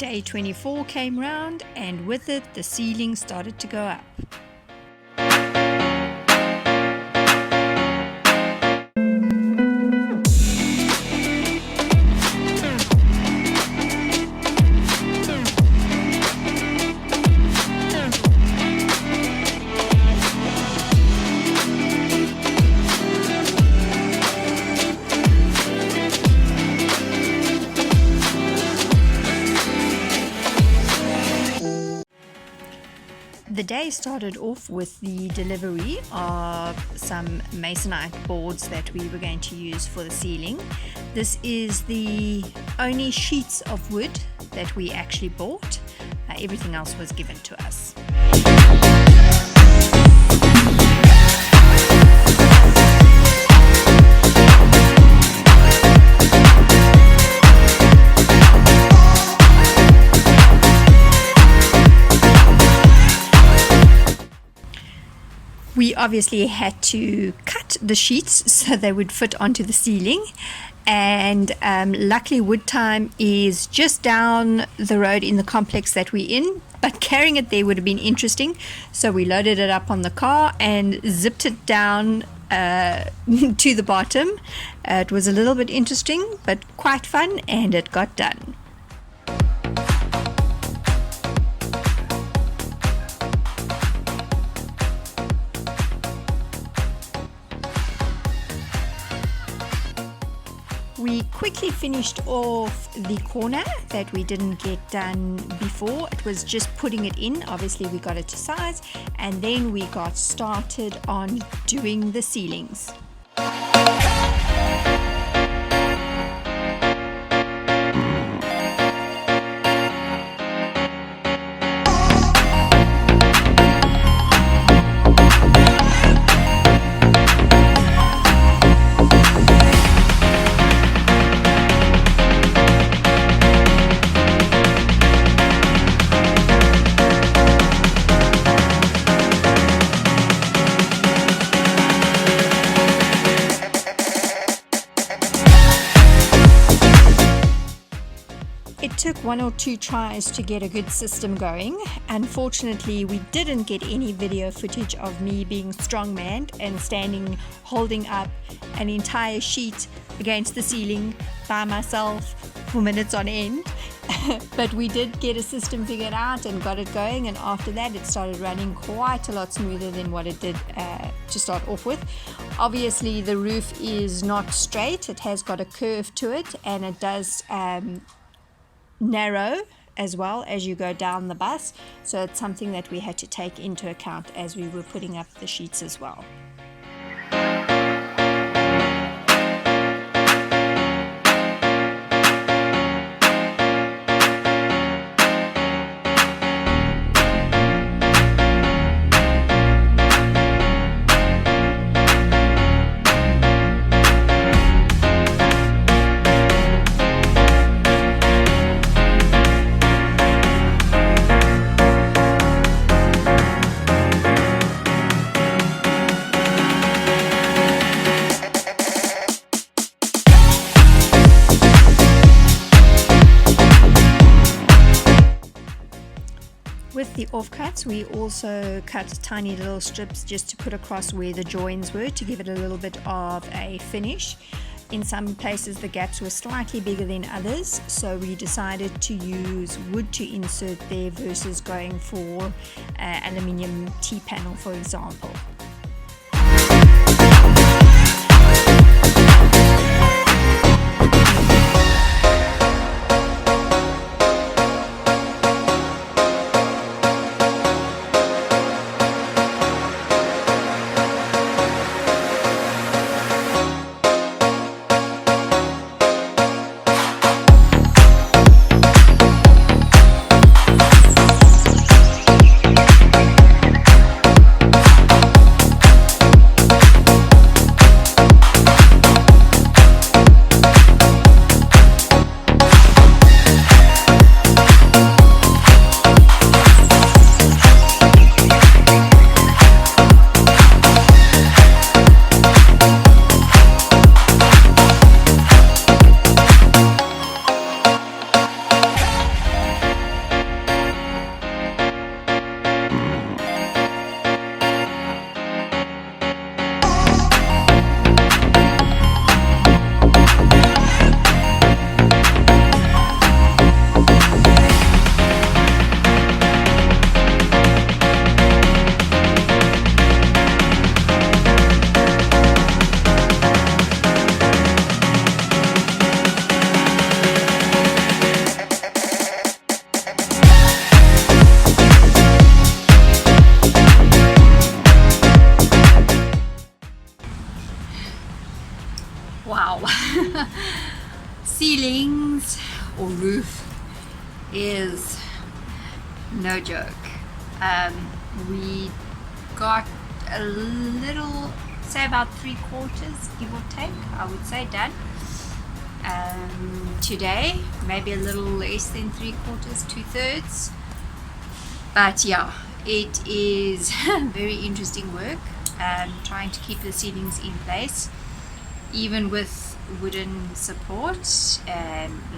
Day 24 came round, and with it the ceiling started to go up. The day started off with the delivery of some masonite boards that we were going to use for the ceiling. This is the only sheets of wood that we actually bought. Everything else was given to us. We obviously had to cut the sheets so they would fit onto the ceiling, and luckily Wood Time is just down the road in the complex that we're in, but carrying it there would have been interesting, so we loaded it up on the car and zipped it down to the bottom. It was a little bit interesting but quite fun, and it got done. We quickly finished off the corner that we didn't get done before. It was just putting it in. Obviously we got it to size, and then we got started on doing the ceilings. It took 1 or 2 tries to get a good system going. Unfortunately, we didn't get any video footage of me being strongmanned and standing holding up an entire sheet against the ceiling by myself for minutes on end. But we did get a system figured out and got it going, and after that it started running quite a lot smoother than what it did to start off with. Obviously the roof is not straight, it has got a curve to it, and it does narrow as well as you go down the bus, so it's something that we had to take into account as we were putting up the sheets as well. With the offcuts, we also cut tiny little strips just to put across where the joins were to give it a little bit of a finish. In some places the gaps were slightly bigger than others, so we decided to use wood to insert there versus going for aluminium T-panel, for example. Wow. Ceilings or roof is no joke. We got a little, say about 3/4, give or take, I would say, done. Today, maybe a little less than 3/4, 2/3. But yeah, it is very interesting work. Trying to keep the ceilings in place, even with wooden support,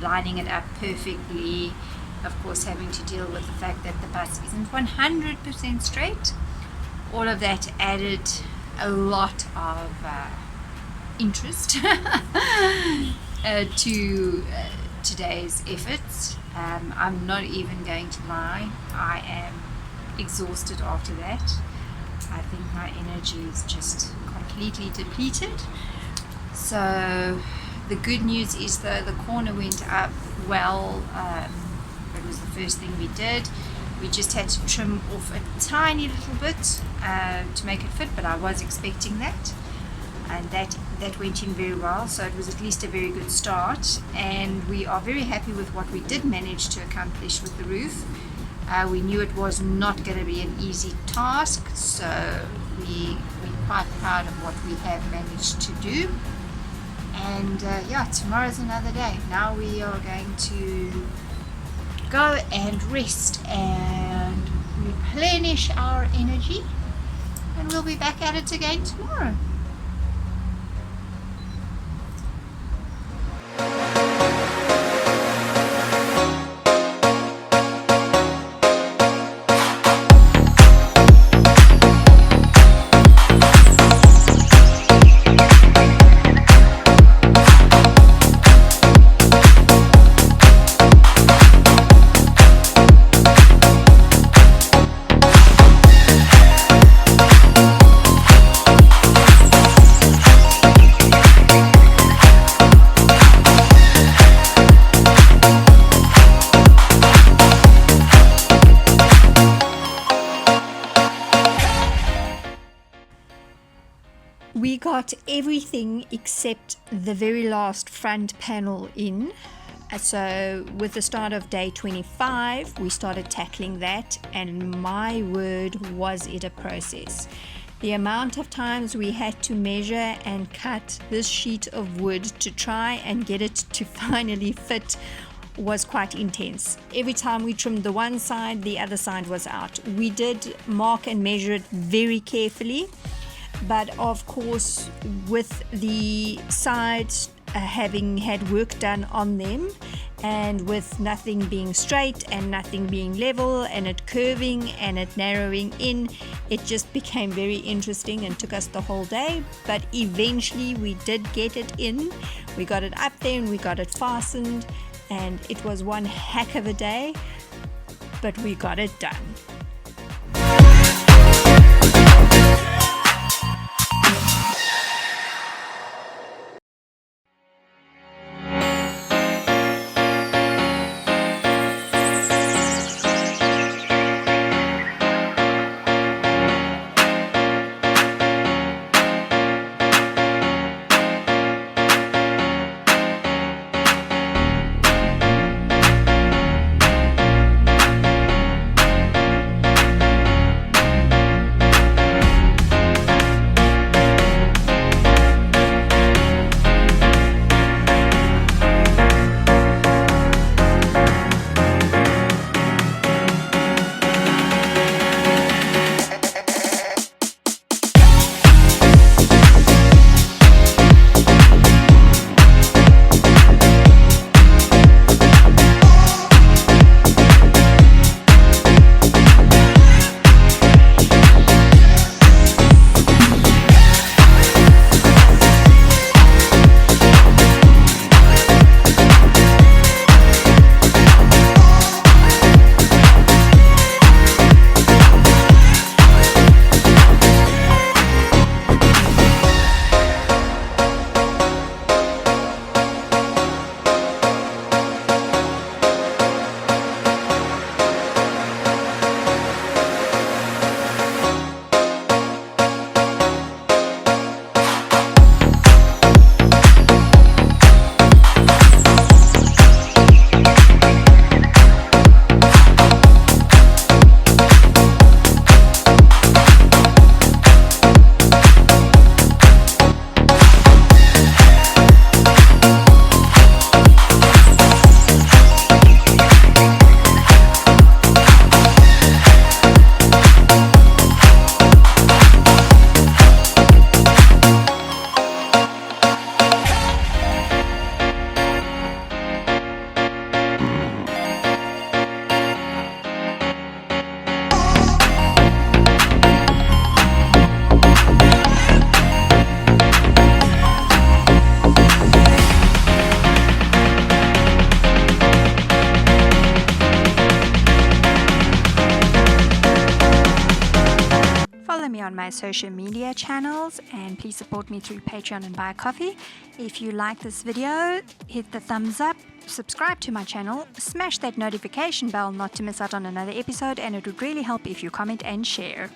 lining it up perfectly. Of course, having to deal with the fact that the bus isn't 100% straight. All of that added a lot of interest to today's efforts. I'm not even going to lie, I am exhausted after that. I think my energy is just completely depleted. So the good news is, though, the corner went up well. It was the first thing we did. We just had to trim off a tiny little bit to make it fit, but I was expecting that, and that went in very well. So it was at least a very good start, and we are very happy with what we did manage to accomplish with the roof. We knew it was not going to be an easy task, so we're quite proud of what we have managed to do. And yeah, tomorrow's another day. Now we are going to go and rest and replenish our energy, and we'll be back at it again tomorrow. We got everything except the very last front panel in. So with the start of day 25, we started tackling that, and my word, was it a process. The amount of times we had to measure and cut this sheet of wood to try and get it to finally fit was quite intense. Every time we trimmed the one side, the other side was out. We did mark and measure it very carefully, but of course, with the sides having had work done on them, and with nothing being straight and nothing being level, and it curving and it narrowing in, it just became very interesting and took us the whole day. But eventually we did get it in. We got it up there and we got it fastened, and it was one heck of a day, but we got it done. on my social media channels, and please support me through Patreon and Buy a Coffee. If you like this video, hit the thumbs up, subscribe to my channel, smash that notification bell not to miss out on another episode, and it would really help if you comment and share.